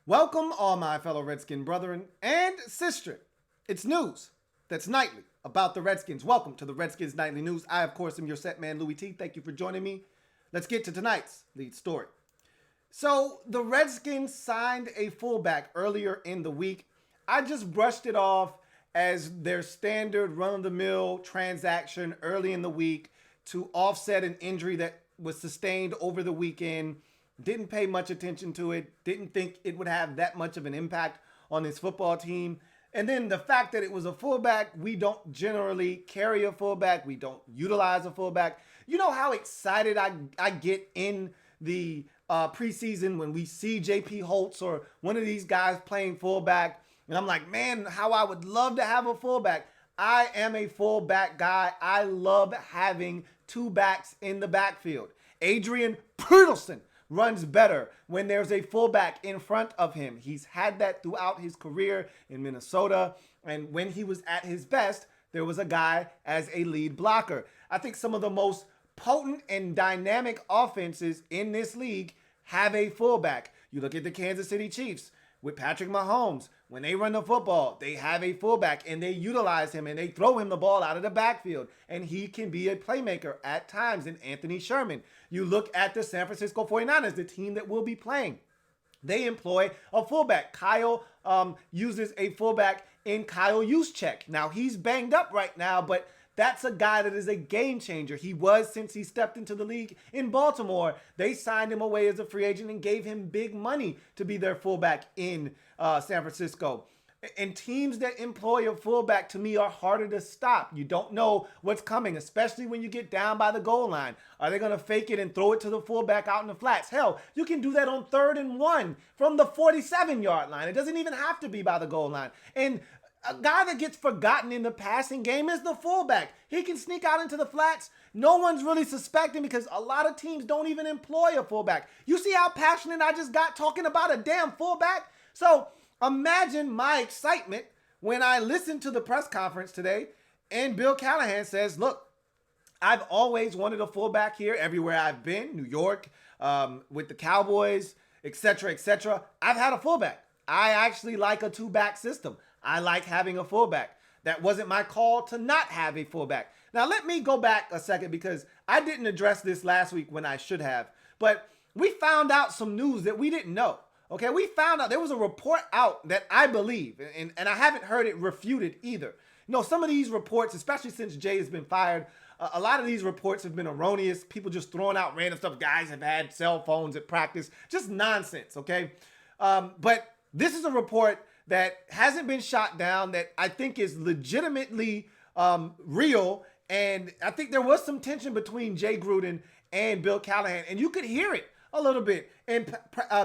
Welcome, all my fellow Redskin brethren and sister. It's news that's nightly about the Redskins. Welcome to the Redskins Nightly News. I, of course, am your set man, Louie T. Thank you for joining me. Let's get to tonight's lead story. So, the Redskins signed a fullback earlier in the week. I just brushed it off as their standard run-of-the-mill transaction early in the week to offset an injury that was sustained over the weekend. Didn't pay much attention to it. Didn't think it would have that much of an impact on his football team. And then the fact that it was a fullback, we don't generally carry a fullback. We don't utilize a fullback. You know how excited I get in the preseason when we see J.P. Holtz or one of these guys playing fullback. And I'm like, man, how I would love to have a fullback. I am a fullback guy. I love having two backs in the backfield. Adrian Peterson runs better when there's a fullback in front of him. He's had that throughout his career in Minnesota. And when he was at his best, there was a guy as a lead blocker. I think some of the most potent and dynamic offenses in this league have a fullback. You look at the Kansas City Chiefs with Patrick Mahomes. When they run the football, they have a fullback and they utilize him and they throw him the ball out of the backfield. And he can be a playmaker at times in Anthony Sherman. You look at the San Francisco 49ers, the team that will be playing. They employ a fullback. Kyle uses a fullback in Kyle Juszczyk. Now, he's banged up right now, but that's a guy that is a game changer. He was since he stepped into the league in Baltimore. They signed him away as a free agent and gave him big money to be their fullback in San Francisco. And teams that employ a fullback, to me, are harder to stop. You don't know what's coming, especially when you get down by the goal line. Are they going to fake it and throw it to the fullback out in the flats? Hell, you can do that on 3rd and 1 from the 47-yard line. It doesn't even have to be by the goal line. And a guy that gets forgotten in the passing game is the fullback. He can sneak out into the flats. No one's really suspecting because a lot of teams don't even employ a fullback. You see how passionate I just got talking about a damn fullback? So imagine my excitement when I listened to the press conference today and Bill Callahan says, look, I've always wanted a fullback here everywhere I've been, New York, with the Cowboys, etc., etc. I've had a fullback. I actually like a two-back system. I like having a fullback. That wasn't my call to not have a fullback. Now, let me go back a second because I didn't address this last week when I should have. But we found out some news that we didn't know. Okay, we found out there was a report out that I believe, and I haven't heard it refuted either. You know, some of these reports, especially since Jay has been fired, a lot of these reports have been erroneous. People just throwing out random stuff. Guys have had cell phones at practice. Just nonsense, okay? But this is a report that hasn't been shot down, that I think is legitimately real. And I think there was some tension between Jay Gruden and Bill Callahan. And you could hear it a little bit in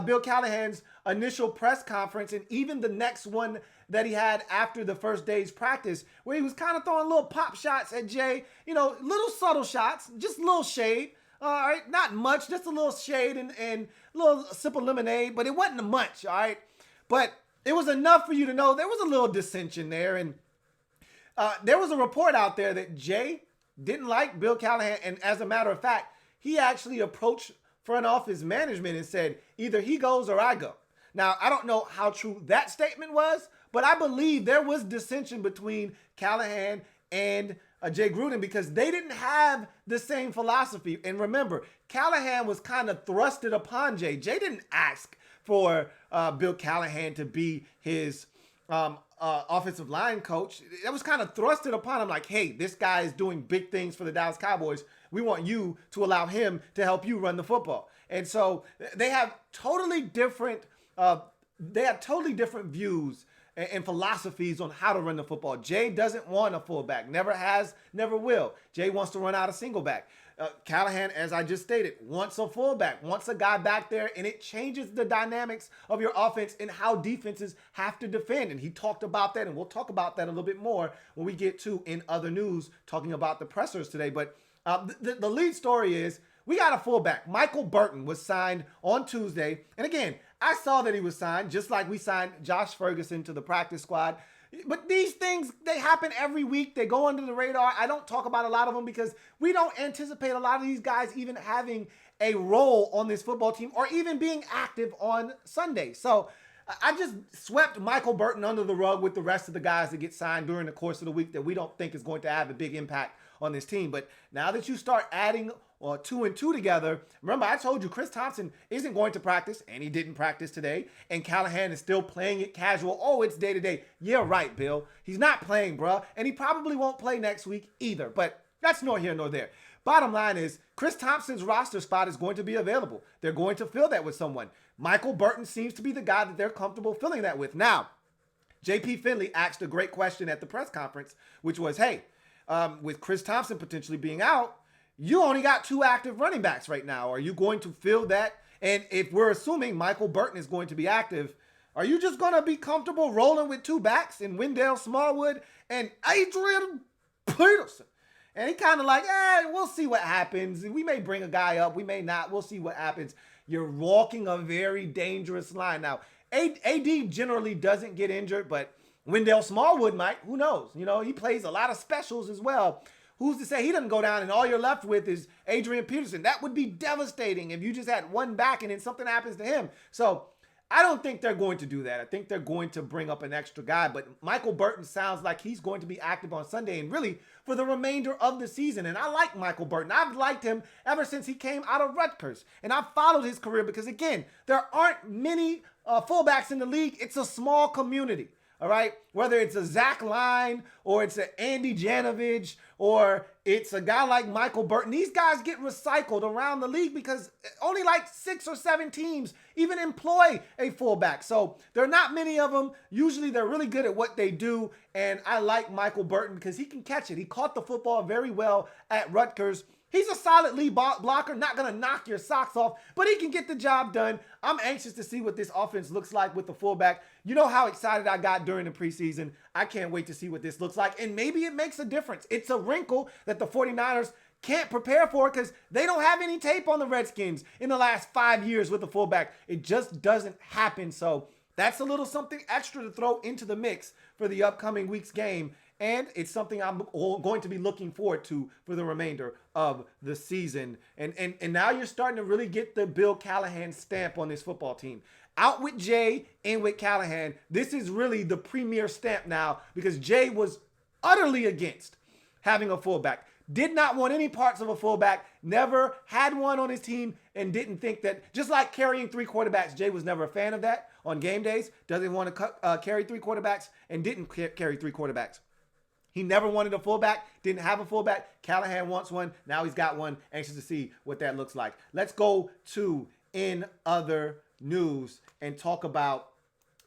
Bill Callahan's initial press conference and even the next one that he had after the first day's practice, where he was kind of throwing little pop shots at Jay. You know, little subtle shots, just a little shade. All right, not much, just a little shade and a little sip of lemonade, but it wasn't much, all right? But it was enough for you to know there was a little dissension there. And there was a report out there that Jay didn't like Bill Callahan. And as a matter of fact, he actually approached front office management and said, either he goes or I go. Now, I don't know how true that statement was, but I believe there was dissension between Callahan and Jay Gruden because they didn't have the same philosophy. And remember, Callahan was kind of thrusted upon Jay. Jay didn't ask for Bill Callahan to be his offensive line coach. That was kind of thrusted upon him like, hey, this guy is doing big things for the Dallas Cowboys. We want you to allow him to help you run the football. And so they have totally different views and philosophies on how to run the football. Jay doesn't want a fullback, never has, never will. Jay wants to run out a single back. Callahan, as I just stated, wants a fullback, wants a guy back there, and it changes the dynamics of your offense and how defenses have to defend. And he talked about that, and we'll talk about that a little bit more when we get to in other news, talking about the pressers today. But the lead story is we got a fullback. Michael Burton was signed on Tuesday. And again, I saw that he was signed, just like we signed Josh Ferguson to the practice squad. But these things, they happen every week. They go under the radar. I don't talk about a lot of them because we don't anticipate a lot of these guys even having a role on this football team or even being active on Sunday. So I just swept Michael Burton under the rug with the rest of the guys that get signed during the course of the week that we don't think is going to have a big impact on this team. But now that you start adding two and two together, remember I told you Chris Thompson isn't going to practice, and he didn't practice today, and Callahan is still playing it casual. Oh, it's day-to-day. Yeah, right, Bill. He's not playing, bruh, and he probably won't play next week either. But that's nor here nor there. Bottom line is Chris Thompson's roster spot is going to be available. They're going to fill that with someone. Michael Burton seems to be the guy that they're comfortable filling that with. Now, J.P. Finley asked a great question at the press conference, which was, hey, with Chris Thompson potentially being out, you only got 2 active running backs right now. Are you going to fill that? And if we're assuming Michael Burton is going to be active, are you just going to be comfortable rolling with 2 backs in Wendell Smallwood and Adrian Peterson? And he kind of like, we'll see what happens. We may bring a guy up. We may not. We'll see what happens. You're walking a very dangerous line. Now, AD generally doesn't get injured, but Wendell Smallwood might. Who knows? You know, he plays a lot of specials as well. Who's to say he doesn't go down and all you're left with is Adrian Peterson? That would be devastating if you just had one back and then something happens to him. So I don't think they're going to do that. I think they're going to bring up an extra guy. But Michael Burton sounds like he's going to be active on Sunday and really for the remainder of the season. And I like Michael Burton. I've liked him ever since he came out of Rutgers. And I've followed his career because, again, there aren't many fullbacks in the league. It's a small community. All right, whether it's a Zach Line or it's an Andy Janovich or it's a guy like Michael Burton, these guys get recycled around the league because only like 6 or 7 teams even employ a fullback. So there are not many of them. Usually they're really good at what they do. And I like Michael Burton because he can catch it. He caught the football very well at Rutgers. He's a solid lead blocker, not going to knock your socks off, but he can get the job done. I'm anxious to see what this offense looks like with the fullback. You know how excited I got during the preseason. I can't wait to see what this looks like, and maybe it makes a difference. It's a wrinkle that the 49ers can't prepare for because they don't have any tape on the Redskins in the last 5 years with the fullback. It just doesn't happen, so that's a little something extra to throw into the mix for the upcoming week's game. And it's something I'm going to be looking forward to for the remainder of the season. And now you're starting to really get the Bill Callahan stamp on this football team. Out with Jay, in with Callahan. This is really the premier stamp now because Jay was utterly against having a fullback. Did not want any parts of a fullback, never had one on his team, and didn't think that, just like carrying 3 quarterbacks, Jay was never a fan of that on game days. Doesn't want to carry 3 quarterbacks and didn't carry 3 quarterbacks. He never wanted a fullback, didn't have a fullback. Callahan wants one. Now he's got one. Anxious to see what that looks like. Let's go to in other news and talk about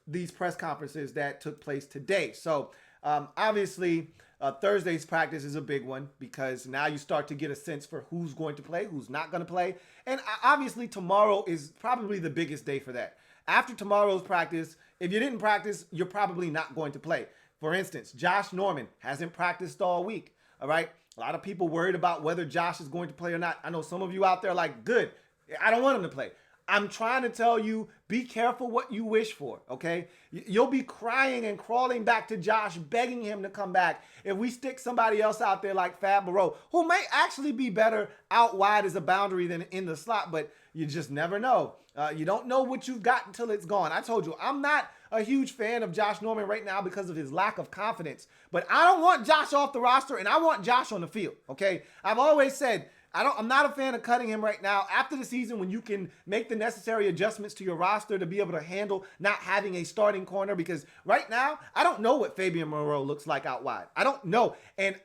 these press conferences that took place today. So obviously Thursday's practice is a big one because now you start to get a sense for who's going to play, who's not going to play. And obviously tomorrow is probably the biggest day for that. After tomorrow's practice, if you didn't practice, you're probably not going to play. For instance, Josh Norman hasn't practiced all week, all right? A lot of people worried about whether Josh is going to play or not. I know some of you out there are like, good, I don't want him to play. I'm trying to tell you, be careful what you wish for, okay? You'll be crying and crawling back to Josh, begging him to come back if we stick somebody else out there like Fab Moreau, who may actually be better out wide as a boundary than in the slot, but you just never know. You don't know what you've got until it's gone. I told you, I'm not a huge fan of Josh Norman right now because of his lack of confidence. But I don't want Josh off the roster, and I want Josh on the field, okay? I've always said I'm not a fan of cutting him right now. After the season, when you can make the necessary adjustments to your roster to be able to handle not having a starting corner, because right now, I don't know what Fabian Moreau looks like out wide. I don't know. And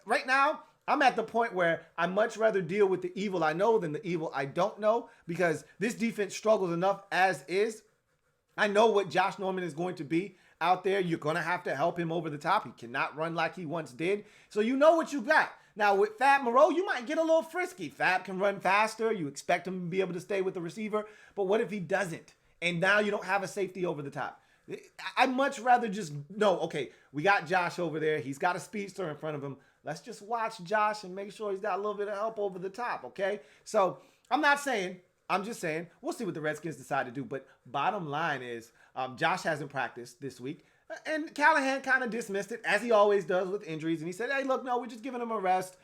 right now, I'm at the point where I much rather deal with the evil I know than the evil I don't know, because this defense struggles enough as is. I know what Josh Norman is going to be out there. You're going to have to help him over the top. He cannot run like he once did. So you know what you got. Now with Fab Moreau, you might get a little frisky. Fab can run faster. You expect him to be able to stay with the receiver. But what if he doesn't? And now you don't have a safety over the top. I'd much rather just know, okay, we got Josh over there. He's got a speedster in front of him. Let's just watch Josh and make sure he's got a little bit of help over the top, okay? So I'm just saying, we'll see what the Redskins decide to do. But bottom line is, Josh hasn't practiced this week. And Callahan kind of dismissed it, as he always does with injuries. And he said, hey, look, no, we're just giving him a rest.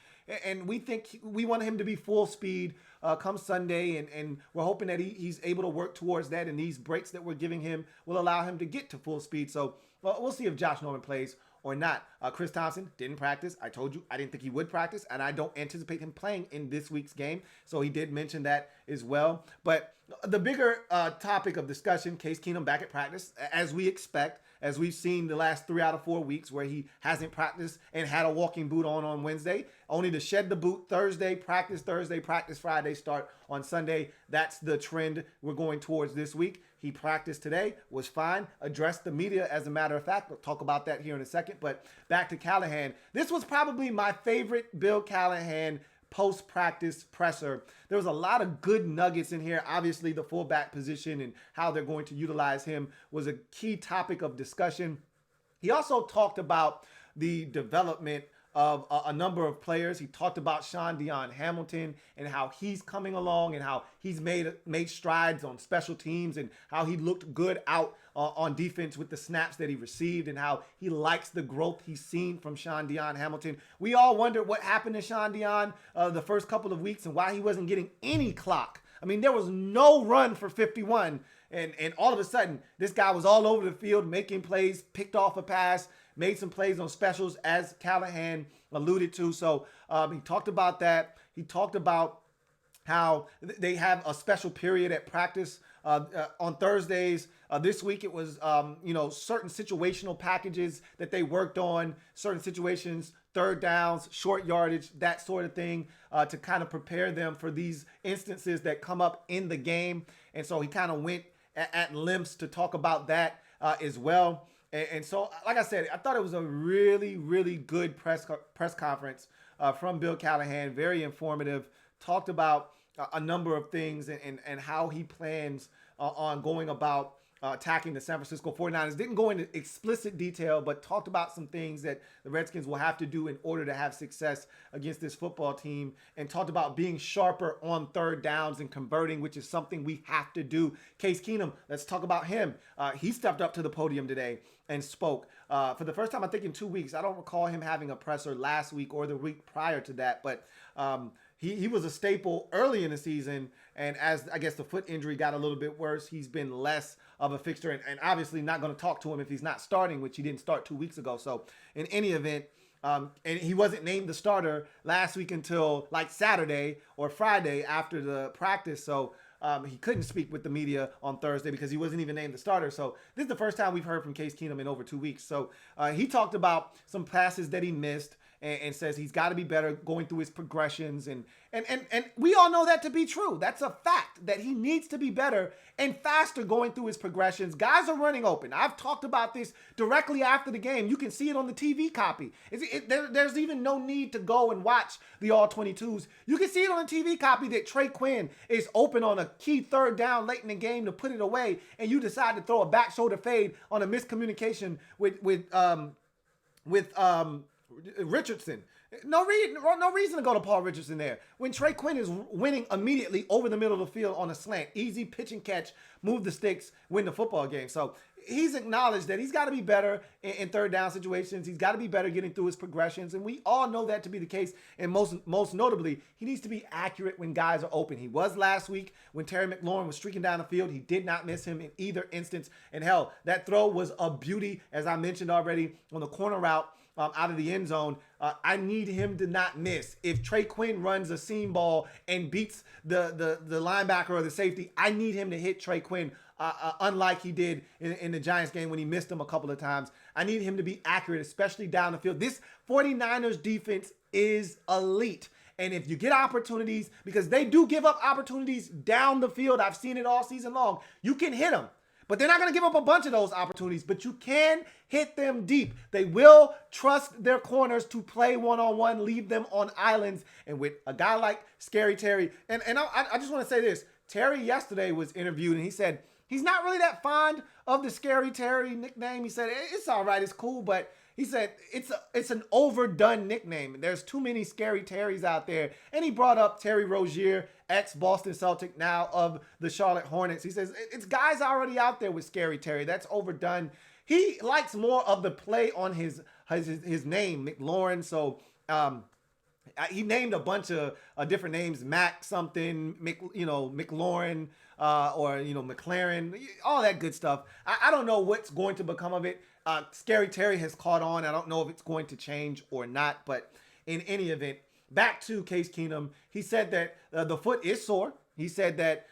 and we think we want him to be full speed come Sunday, and we're hoping that he's able to work towards that, and these breaks that we're giving him will allow him to get to full speed. So we'll see if Josh Norman plays or not. Chris Thompson didn't practice. I told you I didn't think he would practice, and I don't anticipate him playing in this week's game. So he did mention that as well. But the bigger topic of discussion, Case Keenum back at practice, as we expect, as we've seen the last 3 out of 4 weeks where he hasn't practiced and had a walking boot on Wednesday, only to shed the boot Thursday, practice Friday, start on Sunday. That's the trend we're going towards this week. He practiced today, was fine, addressed the media as a matter of fact. We'll talk about that here in a second. But back to Callahan. This was probably my favorite Bill Callahan post-practice presser. There was a lot of good nuggets in here. Obviously, the fullback position and how they're going to utilize him was a key topic of discussion. He also talked about the development of a number of players. He talked about Sean Dion Hamilton and how he's coming along and how he's made strides on special teams and how he looked good out on defense with the snaps that he received and how he likes the growth he's seen from Sean Dion Hamilton. We all wondered what happened to Sean Dion the first couple of weeks and why he wasn't getting any clock. I mean, there was no run for 51, and all of a sudden, this guy was all over the field making plays, picked off a pass, made some plays on specials, as Callahan alluded to. So he talked about that. He talked about how they have a special period at practice on Thursdays. This week it was, certain situational packages that they worked on, certain situations, third downs, short yardage, that sort of thing, to kind of prepare them for these instances that come up in the game. And so he kind of went at lengths to talk about that as well. And so, like I said, I thought it was a really, really good press conference from Bill Callahan. Very informative. Talked about a number of things and how he plans on going about attacking the San Francisco 49ers. Didn't go into explicit detail, but talked about some things that the Redskins will have to do in order to have success against this football team, and talked about being sharper on third downs and converting, which is something we have to do. Case Keenum, let's talk about him. He stepped up to the podium today and spoke. For the first time, I think in 2 weeks. I don't recall him having a presser last week or the week prior to that, but he was a staple early in the season, and as I guess the foot injury got a little bit worse, he's been less of a fixture, and obviously not going to talk to him if he's not starting, which he didn't start 2 weeks ago. So in any event, and he wasn't named the starter last week until like Saturday or Friday after the practice. So he couldn't speak with the media on Thursday because he wasn't even named the starter. So this is the first time we've heard from Case Keenum in over 2 weeks. So he talked about some passes that he missed and says he's got to be better going through his progressions. And we all know that to be true. That's a fact, that he needs to be better and faster going through his progressions. Guys are running open. I've talked about this directly after the game. You can see it on the TV copy. There's even no need to go and watch the All-22s. You can see it on the TV copy that Trey Quinn is open on a key third down late in the game to put it away, and you decide to throw a back shoulder fade on a miscommunication with Richardson. No reason to go to Paul Richardson there. When Trey Quinn is winning immediately over the middle of the field on a slant, easy pitch and catch, move the sticks, win the football game. So he's acknowledged that he's got to be better in third down situations. He's got to be better getting through his progressions, and we all know that to be the case. And most notably, he needs to be accurate when guys are open. He was last week when Terry McLaurin was streaking down the field. He did not miss him in either instance. And hell, that throw was a beauty, as I mentioned already, on the corner route out of the end zone. I need him to not miss. If Trey Quinn runs a seam ball and beats the linebacker or the safety, I need him to hit Trey Quinn, unlike he did in the Giants game when he missed him a couple of times. I need him to be accurate, especially down the field. This 49ers defense is elite. And if you get opportunities, because they do give up opportunities down the field, I've seen it all season long, you can hit them. But they're not going to give up a bunch of those opportunities, but you can hit them deep. They will trust their corners to play one-on-one, leave them on islands. And with a guy like Scary Terry, and I just want to say this. Terry yesterday was interviewed, and he said he's not really that fond of the Scary Terry nickname. He said, it's all right, it's cool, but he said it's an overdone nickname. There's too many Scary Terrys out there. And he brought up Terry Rozier, ex-Boston Celtic, now of the Charlotte Hornets. He says it's guys already out there with Scary Terry. That's overdone. He likes more of the play on his name, McLaurin. So He named a bunch of different names, Mac something, McLaurin, or McLaren, all that good stuff. I don't know what's going to become of it. Scary Terry has caught on. I don't know if it's going to change or not, but in any event, back to Case Keenum. He said that the foot is sore. He said that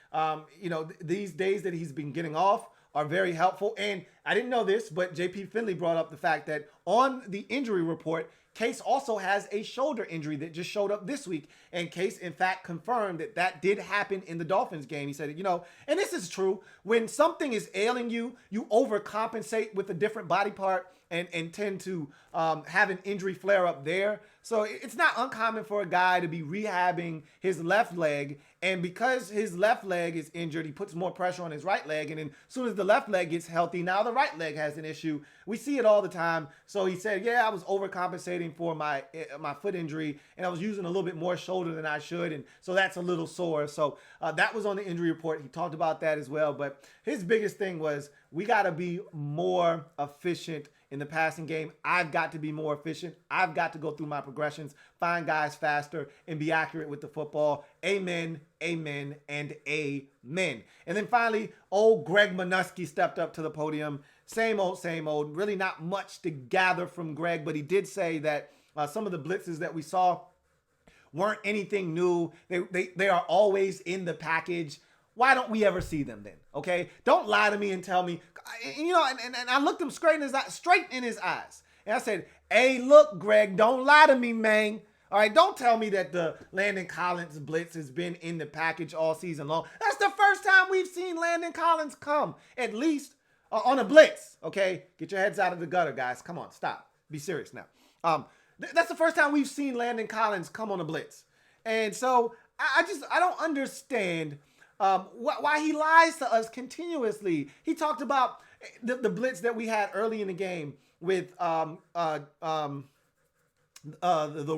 these days that he's been getting off are very helpful. And I didn't know this, but JP Finley brought up the fact that on the injury report, Case also has a shoulder injury that just showed up this week. And Case, in fact, confirmed that that did happen in the Dolphins game. He said, and this is true, when something is ailing you, you overcompensate with a different body part and tend to have an injury flare up there. So it's not uncommon for a guy to be rehabbing his left leg. And because his left leg is injured, he puts more pressure on his right leg. And then as soon as the left leg gets healthy, now the right leg has an issue. We see it all the time. So he said, I was overcompensating for my foot injury, and I was using a little bit more shoulder than I should. And so that's a little sore. So that was on the injury report. He talked about that as well. But his biggest thing was we got to be more efficient in the passing game. I've got to be more efficient. I've got to go through my progressions, find guys faster, and be accurate with the football. Amen, amen, and amen. And then finally, old Greg Minuski stepped up to the podium. Same old. Really not much to gather from Greg, but he did say that some of the blitzes that we saw weren't anything new. They are always in the package. Why don't we ever see them then? Okay, don't lie to me and tell me. And I looked him straight in his eyes, and I said, "Hey, look, Greg, don't lie to me, man. All right, don't tell me that the Landon Collins blitz has been in the package all season long. That's the first time we've seen Landon Collins come, at least on a blitz. Okay, get your heads out of the gutter, guys. Come on, stop. Be serious now. That's the first time we've seen Landon Collins come on a blitz, and so I don't understand." Why he lies to us continuously. He talked about the blitz that we had early in the game with the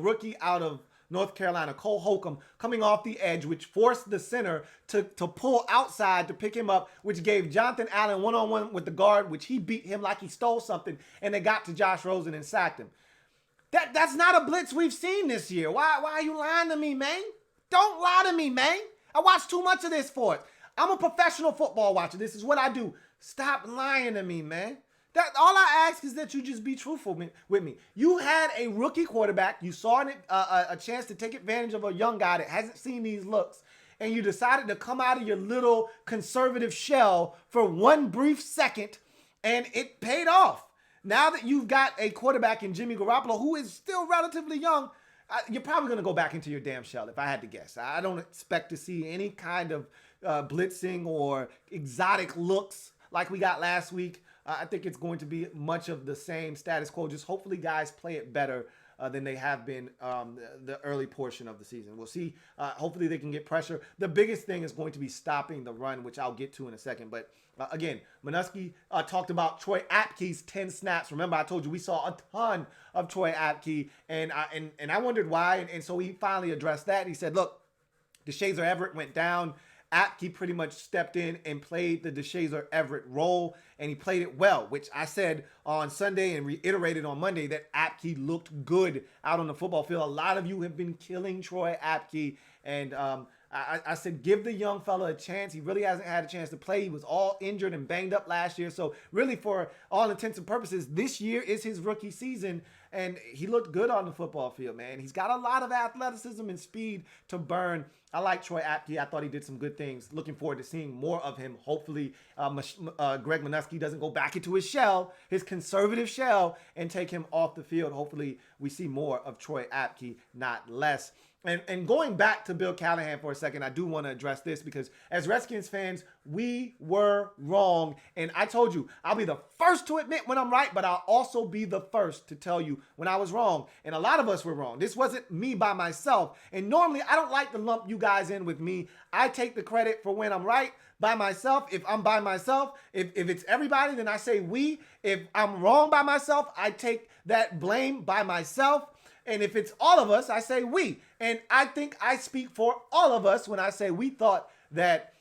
rookie out of North Carolina, Cole Holcomb, coming off the edge, which forced the center to pull outside to pick him up, which gave Jonathan Allen one-on-one with the guard, which he beat him like he stole something, and they got to Josh Rosen and sacked him. That's not a blitz we've seen this year. Why are you lying to me, man? Don't lie to me, man. I watch too much of this for it. I'm a professional football watcher. This is what I do. Stop lying to me, man. All I ask is that you just be truthful with me. You had a rookie quarterback. You saw a chance to take advantage of a young guy that hasn't seen these looks, and you decided to come out of your little conservative shell for one brief second, and it paid off. Now that you've got a quarterback in Jimmy Garoppolo, who is still relatively young, you're probably going to go back into your damn shell, if I had to guess. I don't expect to see any kind of blitzing or exotic looks like we got last week. I think it's going to be much of the same status quo. Just hopefully guys play it better than they have been the early portion of the season. We'll see. Hopefully they can get pressure. The biggest thing is going to be stopping the run, which I'll get to in a second. But again, Minuski talked about Troy Apke's 10 snaps. Remember, I told you we saw a ton of Troy Apke, and I wondered why. And so he finally addressed that. He said, look, DeShazer Everett went down. Apke pretty much stepped in and played the DeShazer Everett role, and he played it well, which I said on Sunday and reiterated on Monday that Apke looked good out on the football field. A lot of you have been killing Troy Apke, and I said give the young fella a chance. He really hasn't had a chance to play. He was all injured and banged up last year, so really for all intents and purposes, this year is his rookie season, and he looked good on the football field, man. He's got a lot of athleticism and speed to burn. I like Troy Apke. I thought he did some good things. Looking forward to seeing more of him. Hopefully, Greg Minuski doesn't go back into his shell, his conservative shell, and take him off the field. Hopefully, we see more of Troy Apke, not less. And going back to Bill Callahan for a second, I do want to address this because as Redskins fans, we were wrong. And I told you, I'll be the first to admit when I'm right, but I'll also be the first to tell you when I was wrong. And a lot of us were wrong. This wasn't me by myself. And normally, I don't like to lump you guys in with me. I take the credit for when I'm right by myself. If I'm by myself, if it's everybody, then I say we. If I'm wrong by myself, I take that blame by myself. And if it's all of us, I say we. And I think I speak for all of us when I say we thought that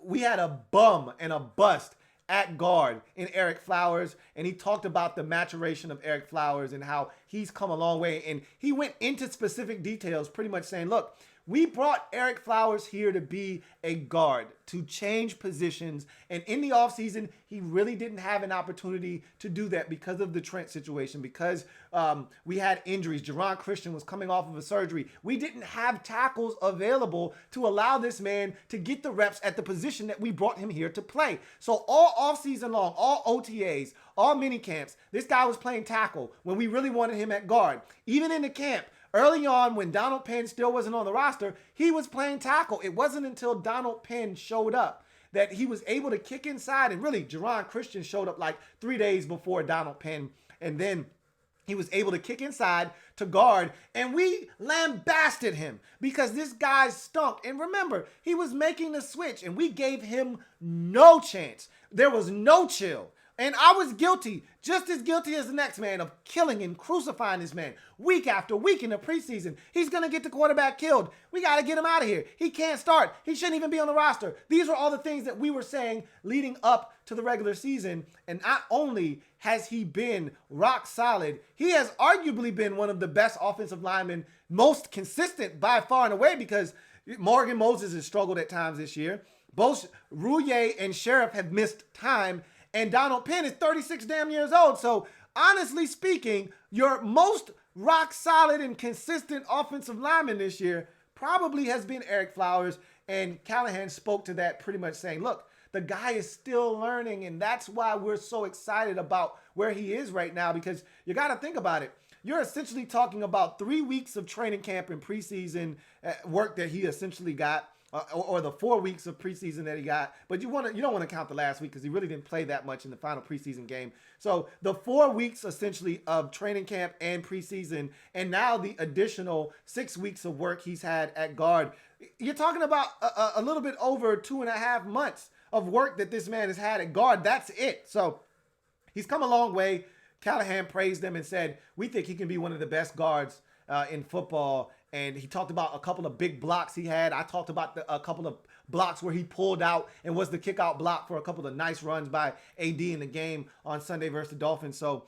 we had a bum and a bust at guard in Eric Flowers, and he talked about the maturation of Eric Flowers and how he's come a long way. And he went into specific details, pretty much saying, look, we brought Eric Flowers here to be a guard, to change positions. And in the offseason, he really didn't have an opportunity to do that because of the Trent situation, because we had injuries. Jerron Christian was coming off of a surgery. We didn't have tackles available to allow this man to get the reps at the position that we brought him here to play. So all offseason long, all OTAs, all mini camps, this guy was playing tackle when we really wanted him at guard. Even in the camp, early on, when Donald Penn still wasn't on the roster, he was playing tackle. It wasn't until Donald Penn showed up that he was able to kick inside. And really, Jerron Christian showed up like 3 days before Donald Penn. And then he was able to kick inside to guard. And we lambasted him because this guy stunk. And remember, he was making the switch and we gave him no chance. There was no chill. And I was guilty, just as guilty as the next man, of killing and crucifying this man week after week in the preseason. He's going to get the quarterback killed. We got to get him out of here. He can't start. He shouldn't even be on the roster. These are all the things that we were saying leading up to the regular season. And not only has he been rock solid, he has arguably been one of the best offensive linemen, most consistent by far and away, because Morgan Moses has struggled at times this year. Both Rouye and Sheriff have missed time. And Donald Penn is 36 damn years old. So honestly speaking, your most rock solid and consistent offensive lineman this year probably has been Eric Flowers. And Callahan spoke to that, pretty much saying, look, the guy is still learning. And that's why we're so excited about where he is right now, because you got to think about it. You're essentially talking about 3 weeks of training camp and preseason work that he essentially got. Or the 4 weeks of preseason that he got, but you don't want to count the last week because he really didn't play that much in the final preseason game. So the 4 weeks essentially of training camp and preseason, and now the additional 6 weeks of work he's had at guard. You're talking about a little bit over 2.5 months of work that this man has had at guard. That's it. So he's come a long way. Callahan praised him and said, we think he can be one of the best guards in football. And he talked about a couple of big blocks he had. I talked about a couple of blocks where he pulled out and was the kickout block for a couple of nice runs by AD in the game on Sunday versus the Dolphins. So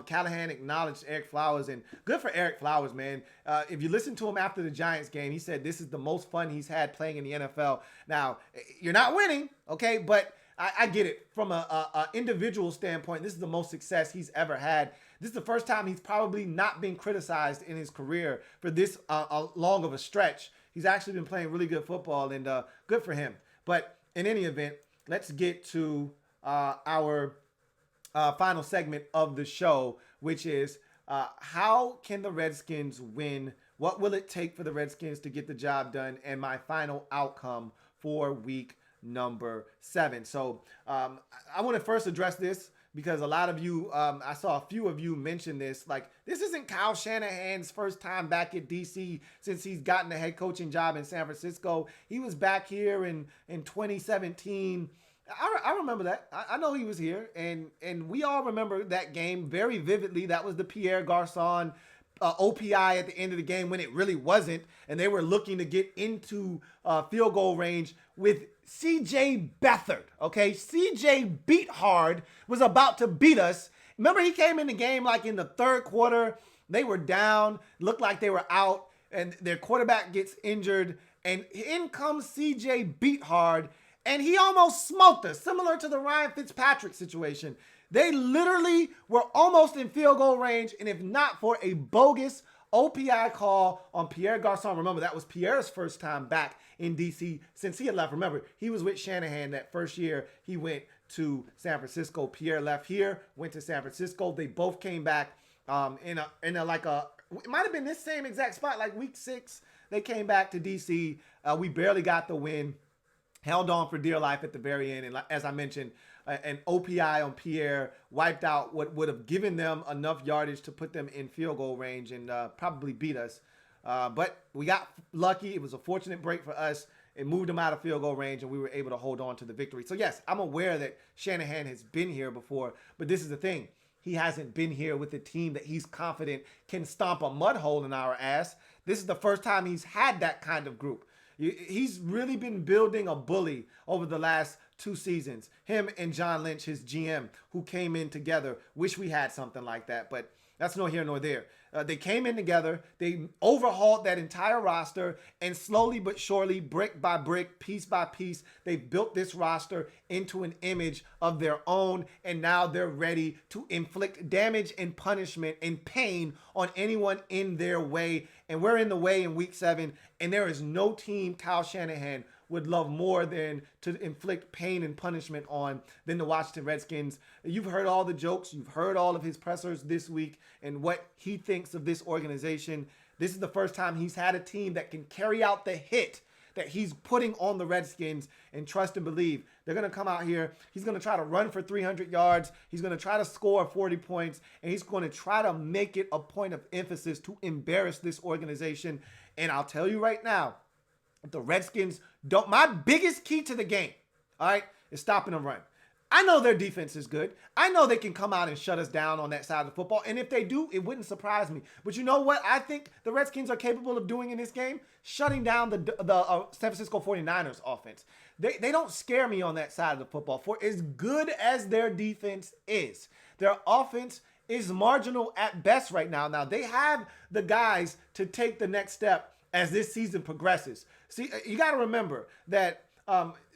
Callahan acknowledged Eric Flowers, and good for Eric Flowers, man. If you listen to him after the Giants game, he said this is the most fun he's had playing in the NFL. Now, you're not winning, okay, but I get it. From a individual standpoint, this is the most success he's ever had. This is the first time he's probably not been criticized in his career for this long of a stretch. He's actually been playing really good football, and good for him. But in any event, let's get to our final segment of the show, which is how can the Redskins win? What will it take for the Redskins to get the job done? And my final outcome for week number 7. So I want to first address this, because a lot of you, I saw a few of you mention this, like, this isn't Kyle Shanahan's first time back at DC since he's gotten the head coaching job in San Francisco. He was back here in 2017. I remember that. I know he was here, and we all remember that game very vividly. That was the Pierre Garçon OPI at the end of the game when it really wasn't, and they were looking to get into field goal range with C.J. Beathard, okay? C.J. Beathard was about to beat us. Remember, he came in the game like in the third quarter. They were down, looked like they were out, and their quarterback gets injured, and in comes C.J. Beathard, and he almost smoked us, similar to the Ryan Fitzpatrick situation. They literally were almost in field goal range, and if not for a bogus OPI call on Pierre Garçon. Remember, that was Pierre's first time back in D.C. since he had left. Remember, he was with Shanahan that first year he went to San Francisco. Pierre left here, went to San Francisco. They both came back in a it might have been this same exact spot, like week 6. They came back to D.C. We barely got the win. Held on for dear life at the very end. And as I mentioned, an OPI on Pierre wiped out what would have given them enough yardage to put them in field goal range and probably beat us. But we got lucky. It was a fortunate break for us. It moved them out of field goal range, and we were able to hold on to the victory. So, yes, I'm aware that Shanahan has been here before, but this is the thing. He hasn't been here with a team that he's confident can stomp a mud hole in our ass. This is the first time he's had that kind of group. He's really been building a bully over the last 2 seasons. Him and John Lynch, his GM, who came in together. Wish we had something like that, but that's nor here nor there. They came in together. They overhauled that entire roster, and slowly but surely, brick by brick, piece by piece, they built this roster into an image of their own, and now they're ready to inflict damage and punishment and pain on anyone in their way. And we're in the way in week 7, and there is no team Kyle Shanahan would love more than to inflict pain and punishment on than the Washington Redskins. You've heard all the jokes. You've heard all of his pressers this week and what he thinks of this organization. This is the first time he's had a team that can carry out the hit that he's putting on the Redskins, and trust and believe. They're going to come out here. He's going to try to run for 300 yards. He's going to try to score 40 points, and he's going to try to make it a point of emphasis to embarrass this organization. And I'll tell you right now, the Redskins don't. My biggest key to the game, all right, is stopping the run. I know their defense is good. I know they can come out and shut us down on that side of the football. And if they do, it wouldn't surprise me. But you know what I think the Redskins are capable of doing in this game? Shutting down the San Francisco 49ers offense. They don't scare me on that side of the football. For as good as their defense is, their offense is marginal at best right now. Now, they have the guys to take the next step as this season progresses. See, you got to remember that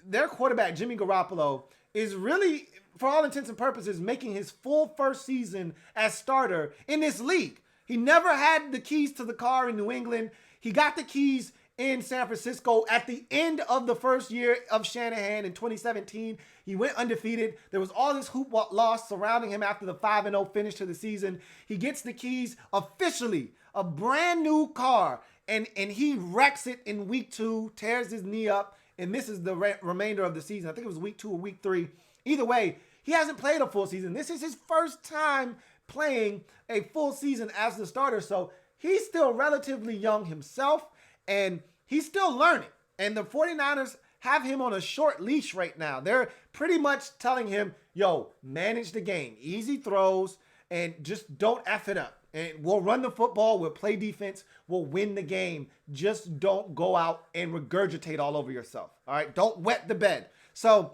their quarterback, Jimmy Garoppolo, is really, for all intents and purposes, making his full first season as starter in this league. He never had the keys to the car in New England. He got the keys in San Francisco at the end of the first year of Shanahan in 2017. He went undefeated. There was all this hoop loss surrounding him after the 5-0 finish to the season. He gets the keys officially, a brand new car, and he wrecks it in week 2, tears his knee up, and misses the remainder of the season. I think it was week 2 or week 3. Either way, he hasn't played a full season. This is his first time playing a full season as the starter, so he's still relatively young himself, and he's still learning. And the 49ers have him on a short leash right now. They're pretty much telling him, yo, manage the game. Easy throws, and just don't F it up. And we'll run the football, we'll play defense, we'll win the game. Just don't go out and regurgitate all over yourself, all right? Don't wet the bed. So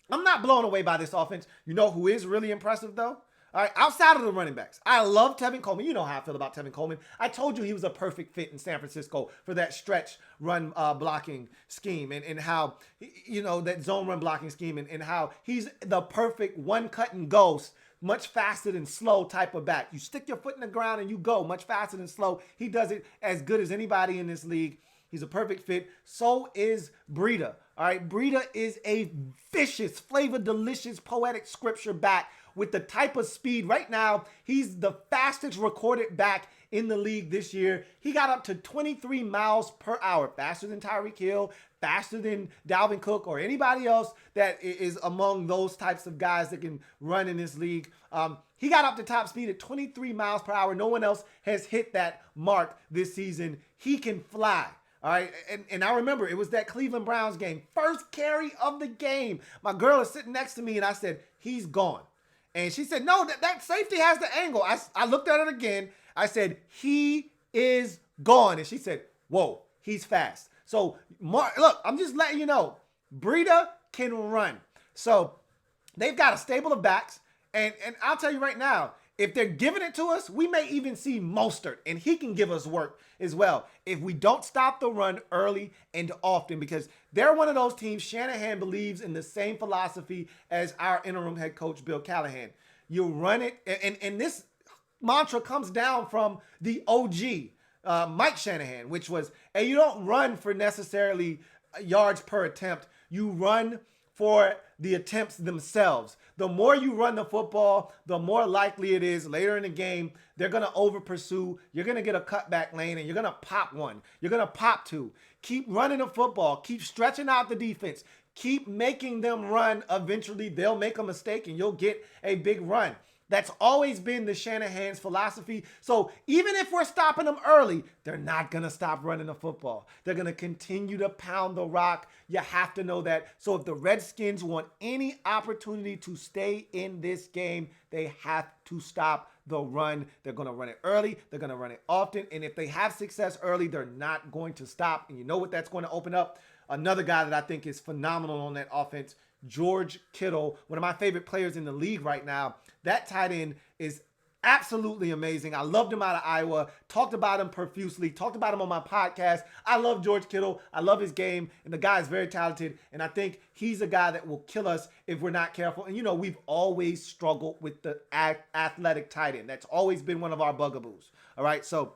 I'm not blown away by this offense. You know who is really impressive, though? All right, outside of the running backs, I love Tevin Coleman. You know how I feel about Tevin Coleman. I told you he was a perfect fit in San Francisco for that stretch run blocking scheme and how, you know, that zone run blocking scheme and how he's the perfect one cut and go, much faster than slow type of back. You stick your foot in the ground and you go much faster than slow. He does it as good as anybody in this league. He's a perfect fit. So is Breida. All right, Breida is a vicious, flavor, delicious, poetic scripture back with the type of speed. Right now, he's the fastest recorded back in the league this year. He got up to 23 miles per hour, faster than Tyreek Hill, faster than Dalvin Cook or anybody else that is among those types of guys that can run in this league. He got up to top speed at 23 miles per hour. No one else has hit that mark this season. He can fly. All right, and I remember it was that Cleveland Browns game, first carry of the game. My girl is sitting next to me, and I said, he's gone. And she said, no, that safety has the angle. I looked at it again. I said, he is gone. And she said, whoa, he's fast. So, look, I'm just letting you know, Breida can run. So, they've got a stable of backs. And I'll tell you right now, if they're giving it to us, we may even see Mostert, and he can give us work as well if we don't stop the run early and often, because they're one of those teams. Shanahan believes in the same philosophy as our interim head coach, Bill Callahan. You run it, and this mantra comes down from the OG, Mike Shanahan, which was, hey, you don't run for necessarily yards per attempt. You run for the attempts themselves. The more you run the football, the more likely it is later in the game, they're going to over pursue. You're going to get a cutback lane and you're going to pop one. You're going to pop two. Keep running the football. Keep stretching out the defense. Keep making them run. Eventually, they'll make a mistake and you'll get a big run. That's always been the Shanahan's philosophy. So even if we're stopping them early, they're not going to stop running the football. They're going to continue to pound the rock. You have to know that. So if the Redskins want any opportunity to stay in this game, they have to stop the run. They're going to run it early. They're going to run it often. And if they have success early, they're not going to stop. And you know what that's going to open up? Another guy that I think is phenomenal on that offense, George Kittle, one of my favorite players in the league right now. That tight end is absolutely amazing. I loved him out of Iowa. Talked about him profusely. Talked about him on my podcast. I love George Kittle. I love his game. And the guy is very talented. And I think he's a guy that will kill us if we're not careful. And, we've always struggled with the athletic tight end. That's always been one of our bugaboos. All right. So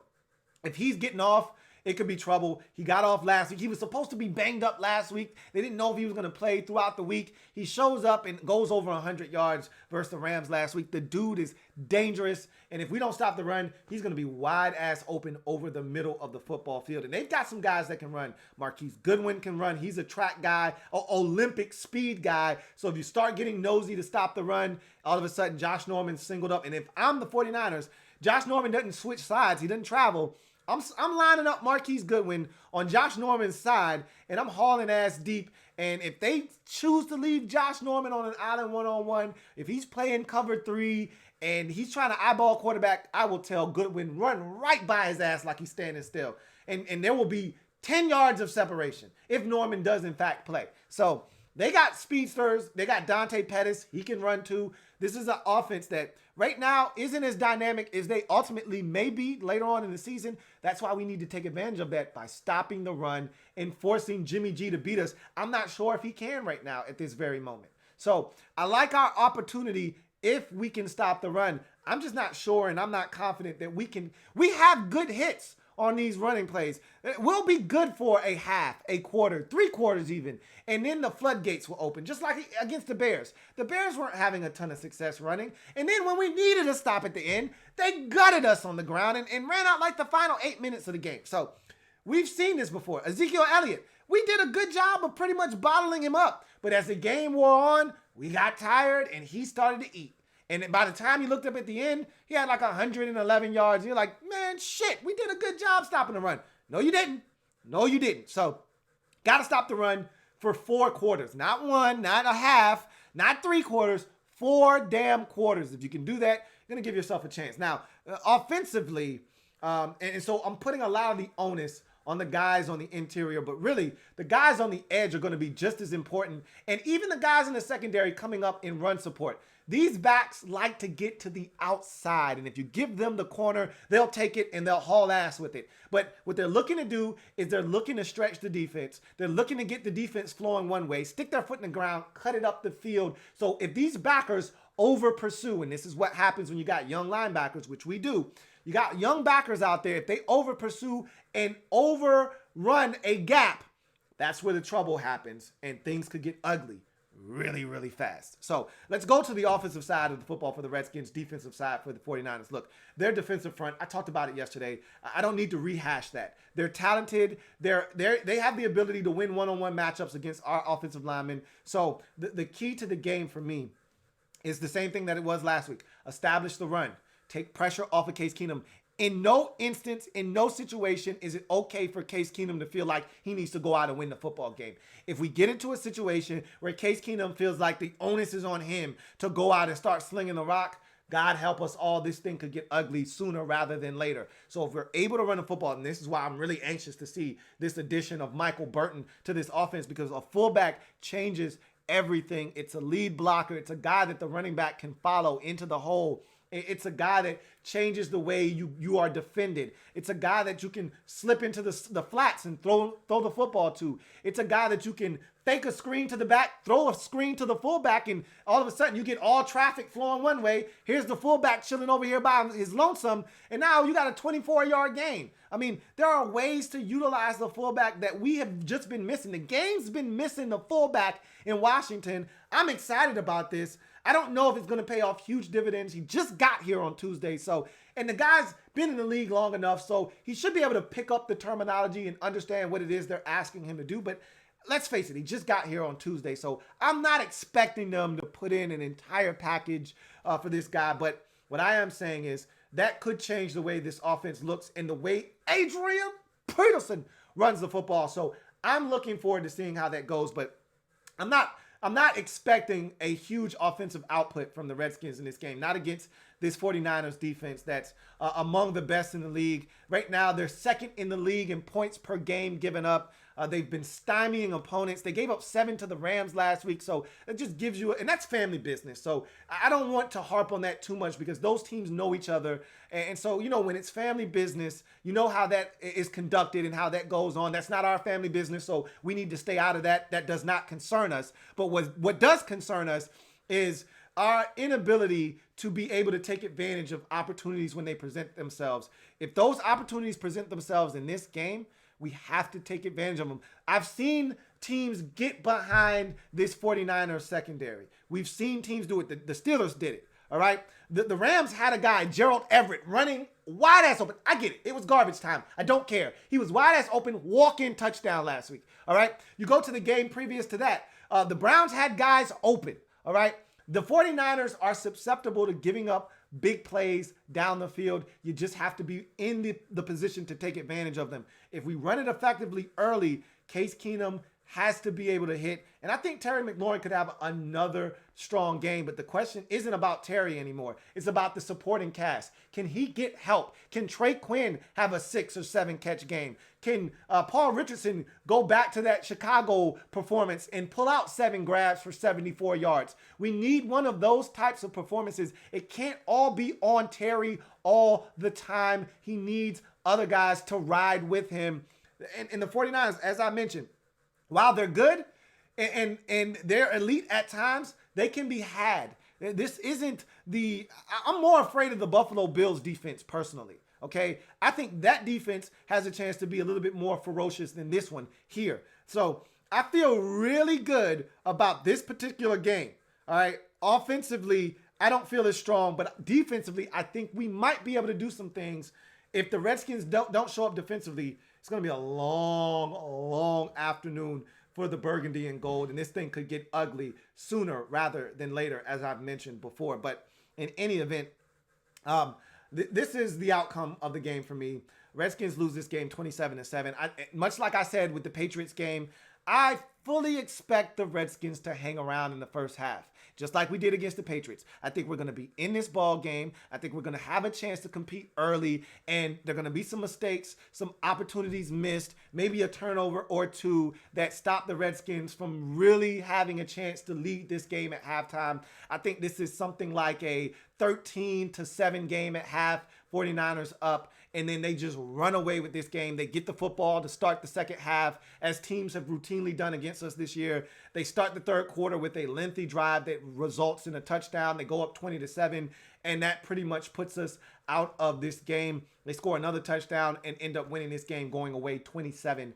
if he's getting off, it could be trouble. He got off last week. He was supposed to be banged up last week. They didn't know if he was going to play throughout the week. He shows up and goes over 100 yards versus the Rams last week. The dude is dangerous. And if we don't stop the run, he's going to be wide ass open over the middle of the football field. And they've got some guys that can run. Marquise Goodwin can run. He's a track guy, an Olympic speed guy. So if you start getting nosy to stop the run, all of a sudden Josh Norman's singled up. And if I'm the 49ers, Josh Norman doesn't switch sides. He doesn't travel. I'm lining up Marquise Goodwin on Josh Norman's side, and I'm hauling ass deep. And if they choose to leave Josh Norman on an island one-on-one, if he's playing cover 3 and he's trying to eyeball quarterback, I will tell Goodwin, run right by his ass like he's standing still. And there will be 10 yards of separation if Norman does, in fact, play. So they got speedsters. They got Dante Pettis. He can run too. This is an offense that right now isn't as dynamic as they ultimately may be later on in the season. That's why we need to take advantage of that by stopping the run and forcing Jimmy G to beat us. I'm not sure if he can right now at this very moment. So I like our opportunity if we can stop the run. I'm just not sure, and I'm not confident that we can. We have good hits on these running plays. We'll be good for a half, a quarter, 3 quarters even. And then the floodgates will open, just like against the Bears. The Bears weren't having a ton of success running. And then when we needed a stop at the end, they gutted us on the ground and ran out like the final 8 minutes of the game. So we've seen this before. Ezekiel Elliott, we did a good job of pretty much bottling him up. But as the game wore on, we got tired and he started to eat. And by the time you looked up at the end, he had like 111 yards. You're like, man, shit, we did a good job stopping the run. No, you didn't. No, you didn't. So got to stop the run for 4 quarters. Not 1, not a half, not 3 quarters, 4 damn quarters. If you can do that, you're going to give yourself a chance. Now, offensively, and so I'm putting a lot of the onus on the guys on the interior, but really the guys on the edge are going to be just as important. And even the guys in the secondary coming up in run support. These backs like to get to the outside, and if you give them the corner, they'll take it and they'll haul ass with it. But what they're looking to do is they're looking to stretch the defense. They're looking to get the defense flowing one way, stick their foot in the ground, cut it up the field. So if these backers over pursue, and this is what happens when you got young linebackers, which we do, you got young backers out there, if they over pursue and overrun a gap, that's where the trouble happens and things could get ugly really, really fast. So let's go to the offensive side of the football for the Redskins, defensive side for the 49ers. Look, their defensive front, I talked about it yesterday. I don't need to rehash that. They're talented. They have the ability to win one-on-one matchups against our offensive linemen. So the key to the game for me is the same thing that it was last week. Establish the run. Take pressure off of Case Keenum. In no instance, in no situation is it okay for Case Keenum to feel like he needs to go out and win the football game. If we get into a situation where Case Keenum feels like the onus is on him to go out and start slinging the rock, God help us all, this thing could get ugly sooner rather than later. So if we're able to run the football, and this is why I'm really anxious to see this addition of Michael Burton to this offense, because a fullback changes everything. It's a lead blocker. It's a guy that the running back can follow into the hole. It's a guy that changes the way you are defended. It's a guy that you can slip into the flats and throw the football to. It's a guy that you can fake a screen to the back, throw a screen to the fullback, and all of a sudden you get all traffic flowing one way. Here's the fullback chilling over here by his lonesome, and now you got a 24-yard gain. I mean, there are ways to utilize the fullback that we have just been missing. The game's been missing the fullback in Washington. I'm excited about this. I don't know if it's going to pay off huge dividends. He just got here on Tuesday. And the guy's been in the league long enough, so he should be able to pick up the terminology and understand what it is they're asking him to do. But let's face it, he just got here on Tuesday. So I'm not expecting them to put in an entire package for this guy. But what I am saying is that could change the way this offense looks and the way Adrian Peterson runs the football. So I'm looking forward to seeing how that goes. But I'm not expecting a huge offensive output from the Redskins in this game. Not against this 49ers defense that's among the best in the league. Right now, they're second in the league in points per game given up. They've been stymieing opponents. They gave up 7 to the Rams last week, so it just gives you, and that's family business. So I don't want to harp on that too much because those teams know each other. And so, when it's family business, you know how that is conducted and how that goes on. That's not our family business, so we need to stay out of that. That does not concern us. But what does concern us is our inability to be able to take advantage of opportunities when they present themselves. If those opportunities present themselves in this game, we have to take advantage of them. I've seen teams get behind this 49ers secondary. We've seen teams do it. The Steelers did it, all right? The Rams had a guy, Gerald Everett, running wide ass open. I get it. It was garbage time. I don't care. He was wide ass open, walk-in touchdown last week, all right? You go to the game previous to that. The Browns had guys open, all right? The 49ers are susceptible to giving up big plays down the field. You just have to be in the position to take advantage of them. If we run it effectively early, Case Keenum has to be able to hit. And I think Terry McLaurin could have another strong game, but the question isn't about Terry anymore. It's about the supporting cast. Can he get help? Can Trey Quinn have a 6 or 7 catch game? Can Paul Richardson go back to that Chicago performance and pull out 7 grabs for 74 yards? We need one of those types of performances. It can't all be on Terry all the time. He needs other guys to ride with him. And the 49ers, as I mentioned, while they're good and they're elite at times, they can be had. This isn't I'm more afraid of the Buffalo Bills defense personally. Okay, I think that defense has a chance to be a little bit more ferocious than this one here. So I feel really good about this particular game. All right, offensively, I don't feel as strong, but defensively, I think we might be able to do some things. If the Redskins don't show up defensively, it's going to be a long, long afternoon for the burgundy and gold, and this thing could get ugly sooner rather than later, as I've mentioned before. But in any event, this is the outcome of the game for me. Redskins lose this game 27-7. Much like I said with the Patriots game, I fully expect the Redskins to hang around in the first half, just like we did against the Patriots. I think we're going to be in this ball game. I think we're going to have a chance to compete early, and there are going to be some mistakes, some opportunities missed, maybe a turnover or two that stop the Redskins from really having a chance to lead this game at halftime. I think this is something like a 13-7 game at half, 49ers up, and then they just run away with this game. They get the football to start the second half, as teams have routinely done against us this year. They start the third quarter with a lengthy drive that results in a touchdown. They go up 20-7, and that pretty much puts us out of this game. They score another touchdown and end up winning this game, going away 27-7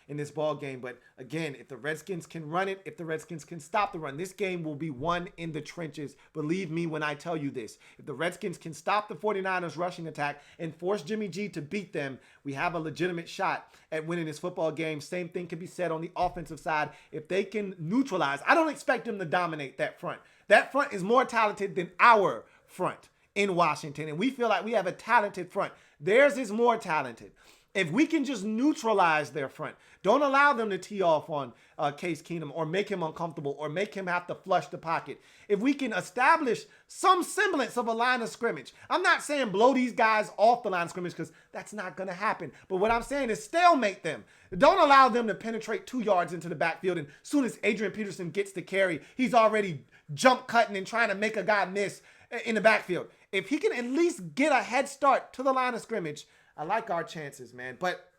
in this ball game. But again, if the Redskins can run it, if the Redskins can stop the run, this game will be won in the trenches. Believe me when I tell you this. If the Redskins can stop the 49ers rushing attack and force Jimmy G to beat them, we have a legitimate shot at winning this football game. Same thing can be said on the offensive side. If they can neutralize, I don't expect them to dominate that front. That front is more talented than our front in Washington, and we feel like we have a talented front. Theirs is more talented. If we can just neutralize their front, don't allow them to tee off on Case Keenum or make him uncomfortable or make him have to flush the pocket. If we can establish some semblance of a line of scrimmage, I'm not saying blow these guys off the line of scrimmage because that's not going to happen. But what I'm saying is stalemate them. Don't allow them to penetrate 2 yards into the backfield, and as soon as Adrian Peterson gets the carry, he's already jump cutting and trying to make a guy miss in the backfield. If he can at least get a head start to the line of scrimmage, I like our chances, man. But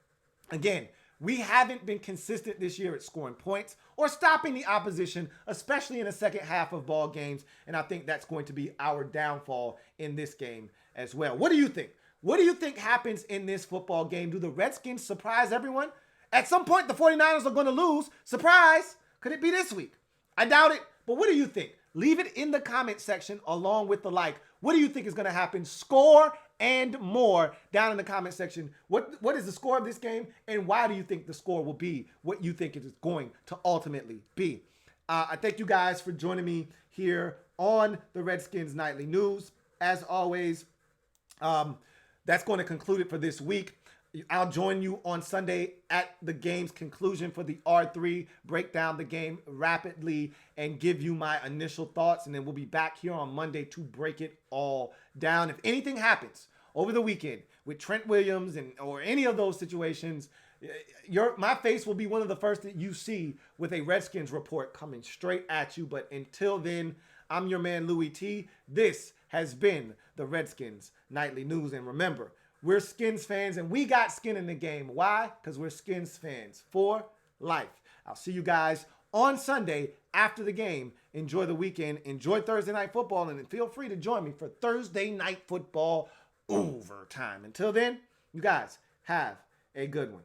again, we haven't been consistent this year at scoring points or stopping the opposition, especially in the second half of ball games. And I think that's going to be our downfall in this game as well. What do you think? What do you think happens in this football game? Do the Redskins surprise everyone? At some point, the 49ers are going to lose. Surprise! Could it be this week? I doubt it. But what do you think? Leave it in the comment section along with the like. What do you think is going to happen? Score and more down in the comment section. What is the score of this game, and why do you think the score will be what you think it is going to ultimately be? I thank you guys for joining me here on the Redskins Nightly News. As always, that's going to conclude it for this week. I'll join you on Sunday at the game's conclusion for the R3, break down the game rapidly and give you my initial thoughts. And then we'll be back here on Monday to break it all down. If anything happens over the weekend with Trent Williams or any of those situations, My face will be one of the first that you see with a Redskins report coming straight at you. But until then, I'm your man, Louie T. This has been the Redskins Nightly News. And remember, we're Skins fans and we got skin in the game. Why? Because we're Skins fans for life. I'll see you guys on Sunday after the game. Enjoy the weekend. Enjoy Thursday Night Football. And feel free to join me for Thursday Night Football overtime. Until then, you guys have a good one.